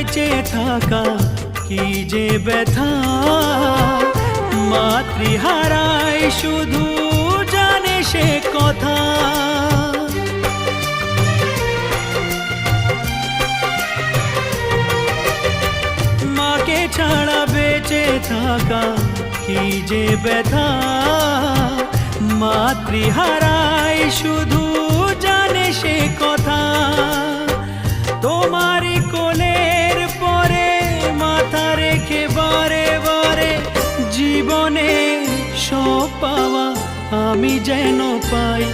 বেঁচে থাকা কি যে ব্যথা, মাতৃহারায় শুধু জানে সে কথা। মাকে ছাড়া বেঁচে থাকা কি যে ব্যথা, মাতৃহারায় শুধু জানে সে কথা। তোমারই কোলের পরে মাথা রেখে বারে বারে জীবনে সব পাওয়া আমি যেন পাই